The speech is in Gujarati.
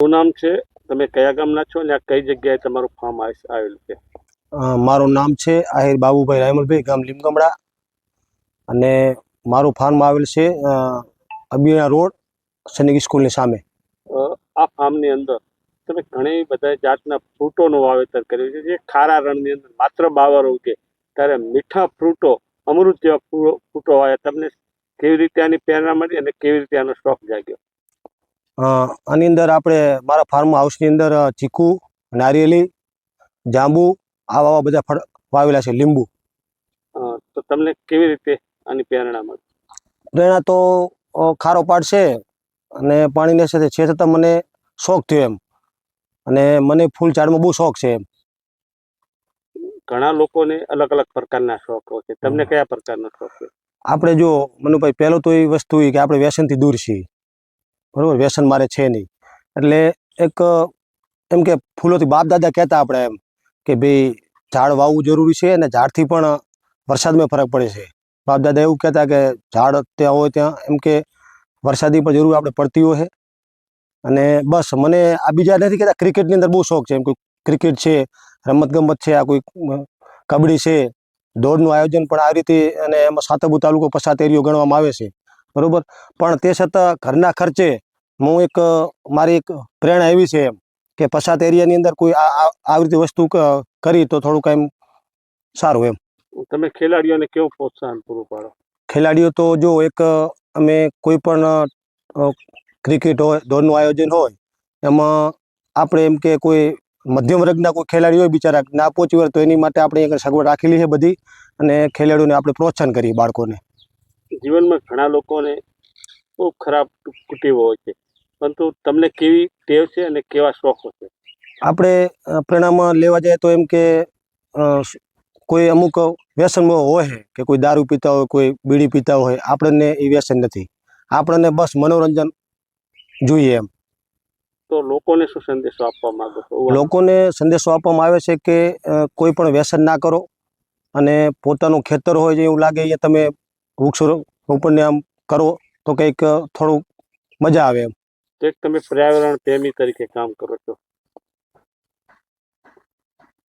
શું નામ છે? તમે કયા ગામના છો અને આ કઈ જગ્યાએ તમારું ફાર્મ હાઉસ આવેલું છે? મારું નામ છે આહિર બાબુભાઈ રાયમલભાઈ, ગામ લીમગમડા. અને મારું ફાર્મ આવેલ છે અબીણા રોડ, સૈનિક સ્કૂલની સામે. આ ફાર્મની અંદર તમે ઘણી બધા જાતના ફ્રૂટોનું વાવેતર કર્યું છે. જે ખારા રણની અંદર માત્ર બાવર ઉગે ત્યારે મીઠા ફ્રૂટો, અમૃત જેવા ફ્રૂટો આવ્યા. તમને કેવી રીતે આની પ્રેરણા મળી અને કેવી રીતે આનો શોખ જાગ્યો? આની અંદર આપણે મારા ફાર્મ હાઉસની અંદર ચીકુ, નારિયેલી, જાંબુ આવા બધા ફળ વાવેલા છે, લીંબુ. તો તમને કેવી રીતે આની પ્રેરણા મળી? પ્રેરણા તો ખારો પાડશે અને પાણીની સાથે છે છતાં મને શોખ થયો એમ, અને મને ફૂલ ઝાડમાં બહુ શોખ છે એમ. ઘણા લોકોને અલગ અલગ પ્રકારના શોખ હોય છે. તમને કયા પ્રકારનો શોખ છે? આપણે જો મનુભાઈ, પહેલું તો એ વસ્તુ કે આપણે વ્યસનથી દૂર છીએ, બરાબર? વ્યસન મારે છે નહીં. એટલે એક એમ કે ફૂલોથી બાપ દાદા કહેતા આપણે એમ કે ભાઈ ઝાડ વાવવું જરૂરી છે, અને ઝાડથી પણ વરસાદમાં ફરક પડે છે. બાપ દાદા એવું કહેતા કે ઝાડ ત્યાં હોય ત્યાં એમ કે વરસાદી પણ જરૂર આપણે પડતી હોય. અને બસ મને આ બીજા નથી કહેતા, ક્રિકેટની અંદર બહુ શોખ છે એમ. કોઈ ક્રિકેટ છે, રમતગમત છે, આ કોઈ કબડ્ડી છે, દોડનું આયોજન પણ આ રીતે, અને એમાં સાતબુ તાલુકો પછાત એરિયો ગણવામાં આવે છે, બરાબર? પણ તે છતાં ઘરના ખર્ચે હું એક મારી એક પ્રેરણા એવી છે એમ કે પછાત એરિયાની અંદર કોઈ આવી રીતે વસ્તુ કરી તો થોડુંક એમ સારું એમ. તમે ખેલાડીઓને કેવું પ્રોત્સાહન પૂરું પાડો? ખેલાડીઓ તો જો એક અમે કોઈ પણ ક્રિકેટ હોય, દોડનું આયોજન હોય, એમાં આપણે એમ કે કોઈ મધ્યમ વર્ગના કોઈ ખેલાડી હોય બિચારા ના પહોંચી હોય તો એની માટે આપણે એક સગવડ રાખેલી છે બધી, અને ખેલાડીઓને આપણે પ્રોત્સાહન કરીએ, બાળકોને. જીવનમાં ઘણા લોકોને બહુ ખરાબ કુટેવો હોય છે, પરંતુ તમને કેવી ટેવ છે અને કેવા શોખો છે? આપણે પ્રેરણામાં લેવા જાય તો એમ કે કોઈ અમુક વ્યસનમાં હોય કે કોઈ દારૂ પીતા હોય, કોઈ બીડી પીતા હોય, આપણને એ વ્યસન નથી. આપણને બસ મનોરંજન જોઈએ એમ. તો લોકોને શું સંદેશો આપવા માંગો છો? લોકોને સંદેશો આપવામાં આવે છે કે કોઈ પણ વ્યસન ના કરો, અને પોતાનું ખેતર હોય છે એવું લાગે અહીંયા તમે વૃક્ષ રોપણને આમ કરો તો કંઈક થોડું મજા આવે એમ. તો એક તમે પર્યાવરણ પ્રેમી તરીકે કામ કરો છો,